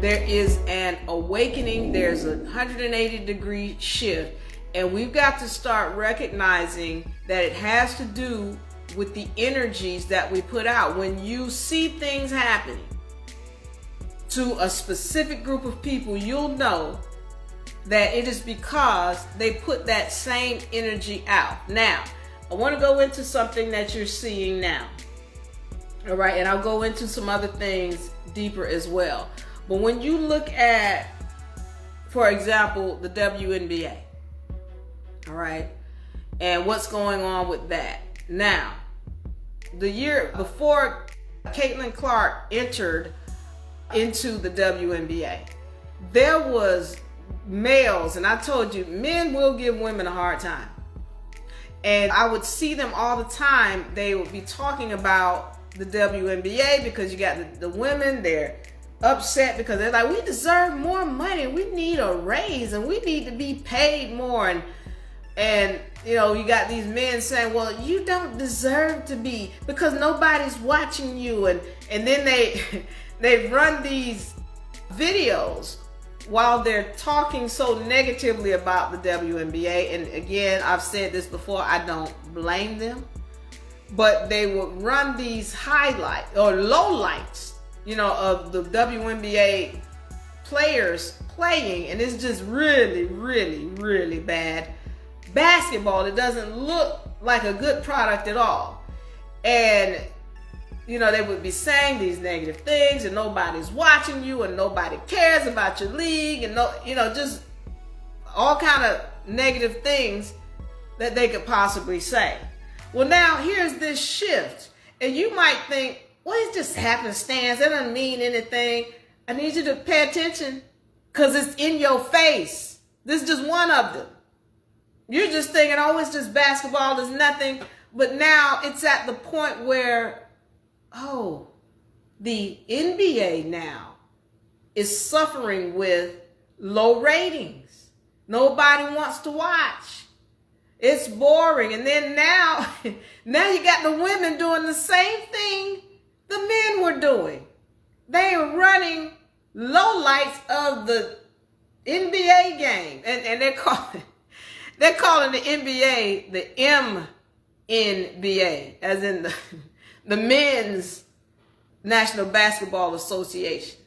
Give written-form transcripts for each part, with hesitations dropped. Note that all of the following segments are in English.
there is an awakening, there's a 180-degree shift, and we've got to start recognizing that it has to do with the energies that we put out. When you see things happening to a specific group of people, you'll know that it is because they put that same energy out. Now, I want to go into something that you're seeing now. All right, and I'll go into some other things deeper as well. But when you look at, for example, the WNBA, all right, and what's going on with that. Now, the year before Caitlin Clark entered into the WNBA, there was males, and I told you, men will give women a hard time. And I would see them all the time. They would be talking about the WNBA because you got the women, they're upset because they're like, we deserve more money, we need a raise, and we need to be paid more. And you know, you got these men saying, well, you don't deserve to be because nobody's watching you. And then they run these videos while they're talking so negatively about the WNBA. And again, I've said this before, I don't blame them. But they would run these highlights or lowlights, you know, of the WNBA players playing, and it's just really, really, really bad basketball. It doesn't look like a good product at all. And you know, they would be saying these negative things, and nobody's watching you, and nobody cares about your league, and no, you know, just all kind of negative things that they could possibly say. Well, now here's this shift, and you might think, well, it's just happenstance, that doesn't mean anything. I need you to pay attention because it's in your face. This is just one of them. You're just thinking, oh, it's just basketball, there's nothing. But now it's at the point where, oh, the NBA now is suffering with low ratings. Nobody wants to watch. It's boring. And then now you got the women doing the same thing the men were doing. They are running lowlights of the NBA game. And they're calling the NBA the MNBA, as in the Men's National Basketball Association.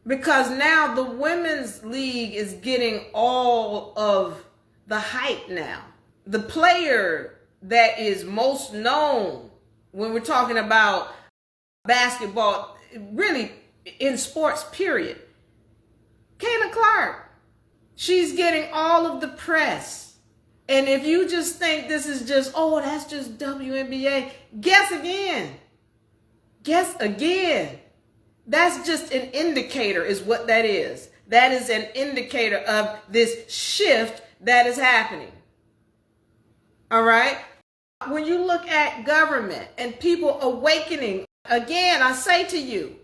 Because now the women's league is getting all of the hype now. The player that is most known when we're talking about basketball, really in sports, period, Caitlin Clark, she's getting all of the press. And if you just think this is just, oh, that's just WNBA, guess again. Guess again. That's just an indicator is what that is. That is an indicator of this shift that is happening. All right? When you look at government and people awakening, again, I say to you,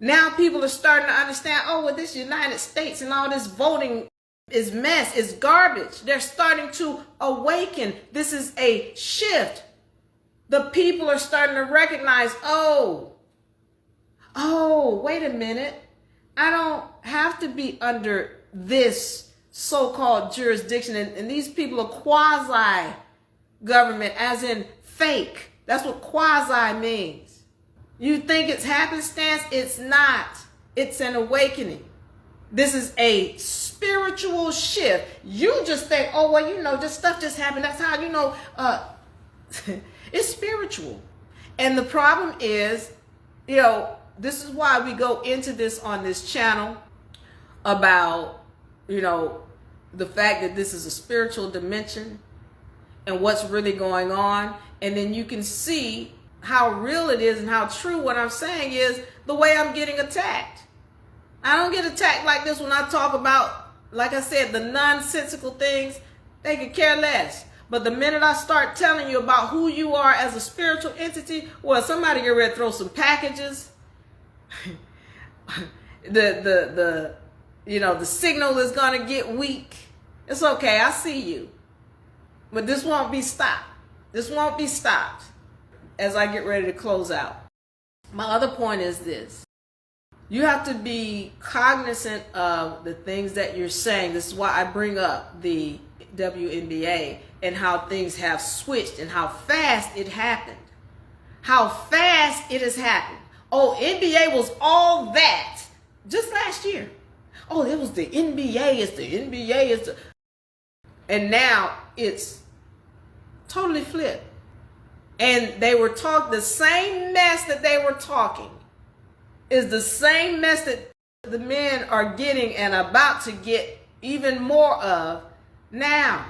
now people are starting to understand, oh, well, this United States and all this voting is mess, is garbage. They're starting to awaken. This is a shift. The people are starting to recognize, oh, wait a minute. I don't have to be under this so-called jurisdiction. And these people are quasi-government, as in fake. That's what quasi means. You think it's happenstance? It's not. It's an awakening. This is a spiritual shift. You just think, oh, well, you know, this stuff just happened. That's how you know it's spiritual. And the problem is, you know, this is why we go into this on this channel about, you know, the fact that this is a spiritual dimension and what's really going on. And then you can see how real it is and how true what I'm saying is the way I'm getting attacked. I don't get attacked like this when I talk about, like I said, the nonsensical things. They could care less. But the minute I start telling you about who you are as a spiritual entity, well, somebody get ready to throw some packages. the signal is going to get weak. It's okay. I see you. But this won't be stopped. This won't be stopped as I get ready to close out. My other point is this. You have to be cognizant of the things that you're saying. This is why I bring up the WNBA and how things have switched and how fast it happened. How fast it has happened. Oh, NBA was all that just last year. Oh, it was the NBA, it's the NBA, it's the... And now it's totally flipped. And they were the same mess that they were talking is the same mess that the men are getting and about to get even more of now.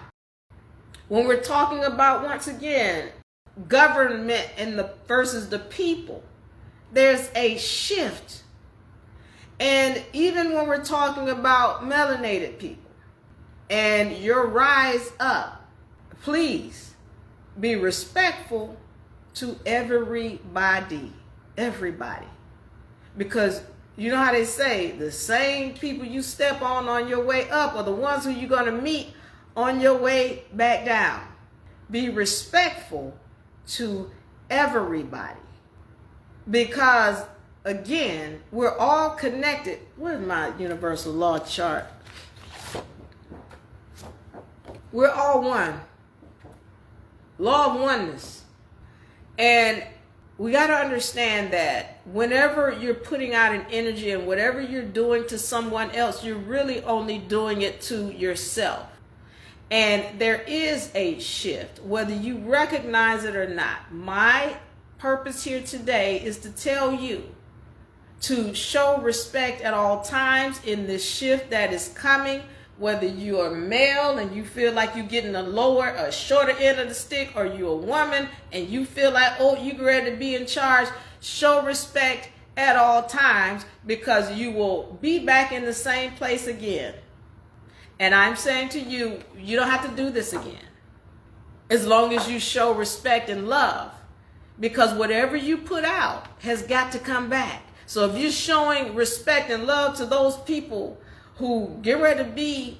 When we're talking about, once again, government and versus the people, there's a shift. And even when we're talking about melanated people and your rise up, please be respectful to everybody. Because you know how they say, the same people you step on your way up are the ones who you're going to meet on your way back down. Be respectful to everybody. Because, again, we're all connected. Where's my universal law chart? We're all one. Law of oneness. And we got to understand that whenever you're putting out an energy and whatever you're doing to someone else, you're really only doing it to yourself. And there is a shift, whether you recognize it or not. My purpose here today is to tell you to show respect at all times in this shift that is coming. Whether you are male and you feel like you're getting a shorter end of the stick, or you're a woman and you feel like, oh, you're ready to be in charge, show respect at all times, because you will be back in the same place again. And I'm saying to you, you don't have to do this again, as long as you show respect and love, because whatever you put out has got to come back. So if you're showing respect and love to those people who get ready to be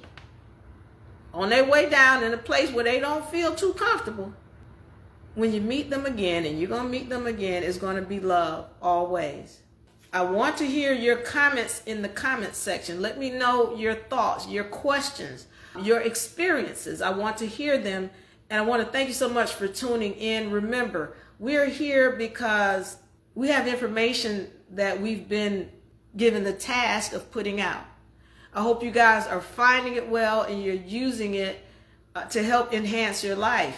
on their way down in a place where they don't feel too comfortable, when you meet them again, and you're going to meet them again, it's going to be love always. I want to hear your comments in the comment section. Let me know your thoughts, your questions, your experiences. I want to hear them, and I want to thank you so much for tuning in. Remember, we're here because we have information that we've been given the task of putting out. I hope you guys are finding it well and you're using it to help enhance your life.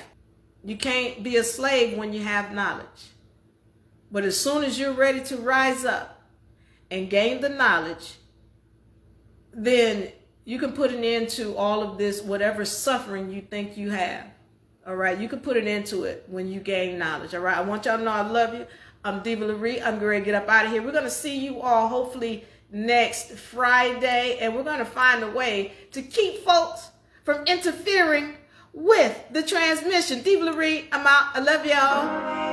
You can't be a slave when you have knowledge. But as soon as you're ready to rise up and gain the knowledge, then you can put an end to all of this, whatever suffering you think you have. All right, you can put an end to it when you gain knowledge. All right, I want y'all to know I love you. I'm Diva Lyri. I'm going to get up out of here. We're going to see you all hopefully next Friday, and we're going to find a way to keep folks from interfering with the transmission. Diva Lyri, I'm out. I love y'all.